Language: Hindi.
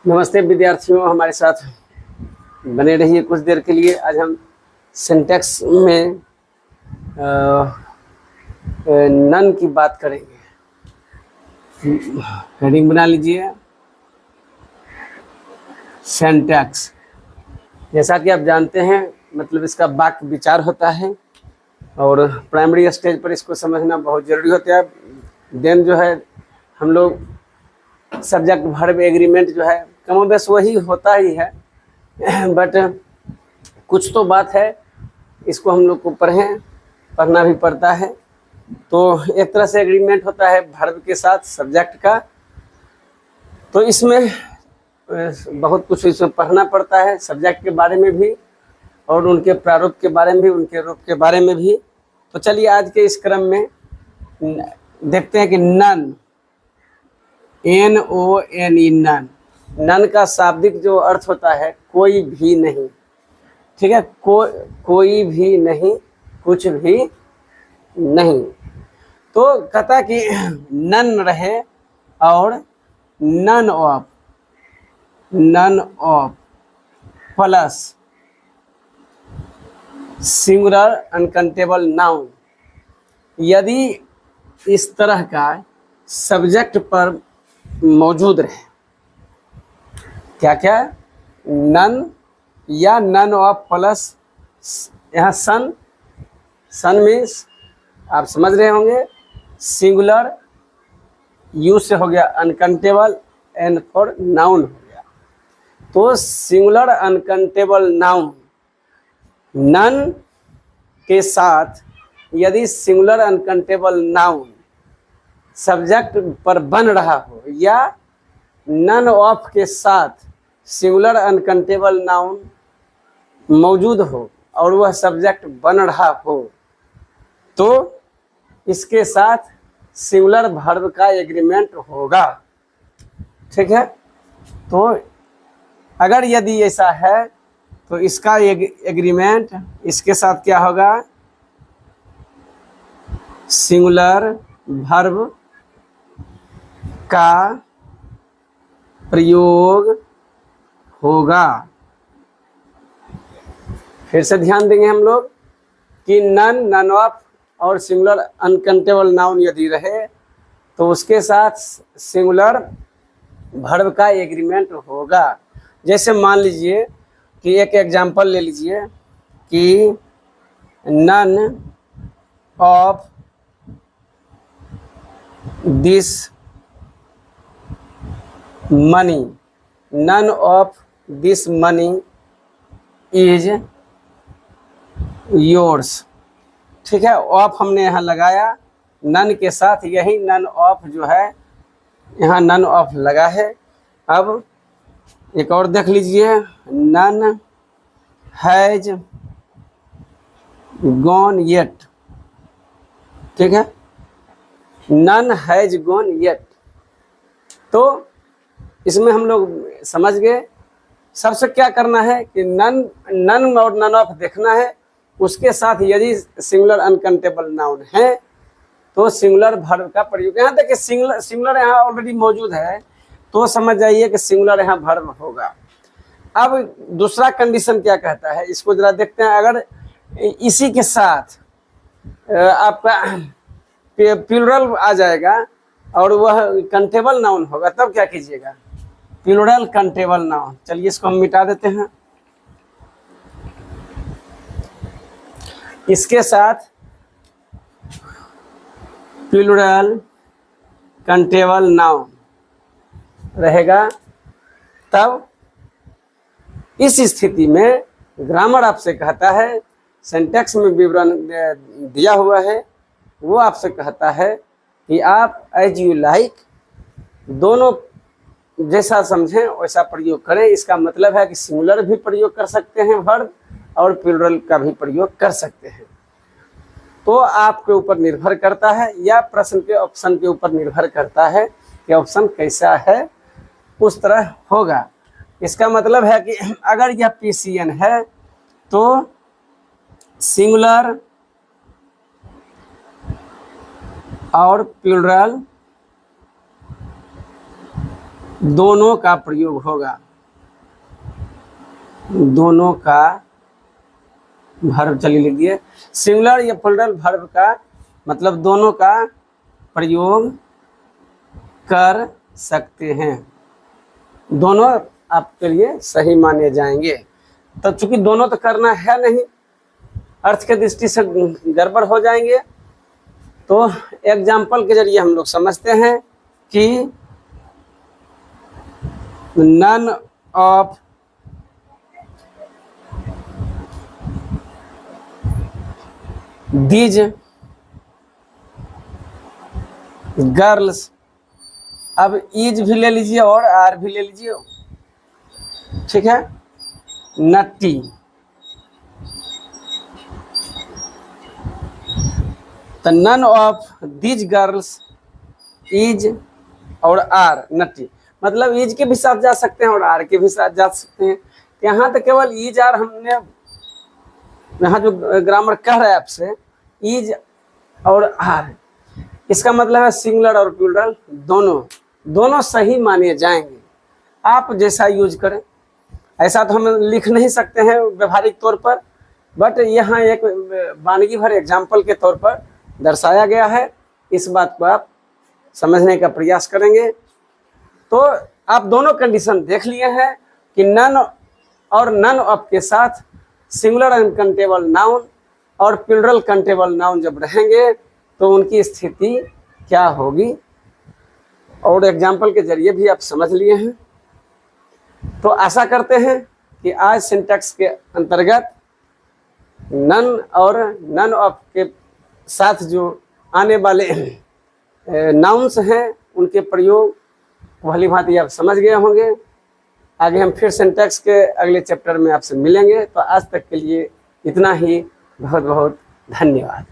नमस्ते विद्यार्थियों, हमारे साथ बने रहिए कुछ देर के लिए। आज हम सिंटैक्स में नन की बात करेंगे। हेडिंग बना लीजिए, सिंटैक्स। जैसा कि आप जानते हैं, मतलब इसका वाक्य विचार होता है और प्राइमरी स्टेज पर इसको समझना बहुत ज़रूरी होता है। देन जो है हम लोग सब्जेक्ट वर्ब एग्रीमेंट जो है कमोबेश वही होता ही है, बट कुछ तो बात है, इसको हम लोग को पढ़ना भी पड़ता है। तो एक तरह से एग्रीमेंट होता है वर्ब के साथ सब्जेक्ट का, तो इसमें बहुत कुछ इसमें पढ़ना पड़ता है, सब्जेक्ट के बारे में भी और उनके प्रारूप के बारे में भी, उनके रूप के बारे में भी। तो चलिए आज के इस क्रम में देखते हैं कि नन, NONE, नन, नन का शाब्दिक जो अर्थ होता है कोई भी नहीं। ठीक है, कोई भी नहीं, कुछ भी नहीं। तो कहता कि नन रहे और none of plus singular uncountable noun. यदि इस तरह का सब्जेक्ट पर मौजूद रहे, क्या क्या, नन या नन ऑफ प्लस, यहाँ सन मीन्स आप समझ रहे होंगे, सिंगुलर, यू से हो गया अनकाउंटेबल, एन फॉर नाउन हो गया। तो सिंगुलर अनकाउंटेबल नाउन, नन के साथ यदि सिंगुलर अनकाउंटेबल नाउन सब्जेक्ट पर बन रहा हो या नन ऑफ के साथ सिंगुलर अनकाउंटेबल नाउन मौजूद हो और वह सब्जेक्ट बन रहा हो, तो इसके साथ सिंगुलर वर्ब का एग्रीमेंट होगा। ठीक है, तो अगर यदि ऐसा है तो इसका एग्रीमेंट इसके साथ क्या होगा, सिंगुलर वर्ब का प्रयोग होगा। फिर से ध्यान देंगे हम लोग कि नन ऑफ और सिंगुलर अनकाउंटेबल नाउन यदि रहे तो उसके साथ सिंगुलर वर्ब का एग्रीमेंट होगा। जैसे मान लीजिए कि एक एग्जांपल ले लीजिए कि none of this money, none of this money is yours. ठीक है, ऑफ हमने यहाँ लगाया, नन के साथ यही नन ऑफ जो है यहाँ नन ऑफ लगा है। अब एक और देख लीजिए, नन हैज गॉन येट। ठीक है, नन हैज गॉन येट। तो इसमें हम लोग समझ गए, सबसे क्या करना है कि नन और नन ऑफ देखना है, उसके साथ यदि सिंगुलर अनकाउंटेबल नाउन है तो सिंगुलर वर्ब का प्रयोग। यहाँ देखिए सिंगुलर यहाँ ऑलरेडी मौजूद है, तो समझ जाइए कि सिंगुलर यहाँ वर्ब होगा। अब दूसरा कंडीशन क्या कहता है, इसको जरा देखते हैं। अगर इसी के साथ आपका प्लूरल आ जाएगा और वह काउंटेबल नाउन होगा, तब क्या कीजिएगा, प्लूरल काउंटेबल नाउन। चलिए इसको हम मिटा देते हैं। इसके साथ प्लूरल काउंटेबल नाउन रहेगा, तब इस स्थिति में ग्रामर आपसे कहता है, सिंटैक्स में विवरण दिया हुआ है, वो आपसे कहता है कि आप एज यू लाइक, दोनों जैसा समझें वैसा प्रयोग करें। इसका मतलब है कि सिंगुलर भी प्रयोग कर सकते हैं वर्ब और प्लूरल का भी प्रयोग कर सकते हैं। तो आपके ऊपर निर्भर करता है या प्रश्न के ऑप्शन के ऊपर निर्भर करता है कि ऑप्शन कैसा है, उस तरह होगा। इसका मतलब है कि अगर यह PCN है तो सिंगुलर और प्लूरल दोनों का प्रयोग होगा। दोनों का वर्ब, चलिए लिख दिए। सिंगुलर या प्लूरल वर्ब का मतलब दोनों का प्रयोग कर सकते हैं, दोनों आपके लिए सही माने जाएंगे। तो चूंकि दोनों तो करना है नहीं, अर्थ के दृष्टि से गड़बड़ हो जाएंगे, तो एग्जाम्पल के जरिए हम लोग समझते हैं कि नन ऑफ दीज गर्ल्स, अब इज भी ले लीजिए और आर भी ले लीजिए, ठीक है, नट्टी। तो none of these girls is और आर नट्टी, मतलब इज के भी साथ जा सकते हैं और आर के भी साथ जा सकते हैं। यहाँ तो केवल इज आर, हमने यहाँ जो ग्रामर कह रहा है आपसे, इज और आर, इसका मतलब है सिंगुलर और प्लूरल दोनों सही माने जाएंगे। आप जैसा यूज करें, ऐसा तो हम लिख नहीं सकते हैं व्यवहारिक तौर पर, बट यहाँ एक वानगी भर एग्जाम्पल के तौर पर दर्शाया गया है। इस बात को आप समझने का प्रयास करेंगे। तो आप दोनों कंडीशन देख लिए हैं कि नन और नन ऑफ के साथ सिंगुलर अनकाउंटेबल नाउन और प्लूरल काउंटेबल नाउन जब रहेंगे तो उनकी स्थिति क्या होगी, और एग्जाम्पल के जरिए भी आप समझ लिए हैं। तो आशा करते हैं कि आज सिंटैक्स के अंतर्गत नन और नन ऑफ के साथ जो आने वाले नाउन्स हैं उनके प्रयोग भली भांति आप समझ गए होंगे। आगे हम फिर सिंटैक्स के अगले चैप्टर में आपसे मिलेंगे। तो आज तक के लिए इतना ही, बहुत बहुत धन्यवाद।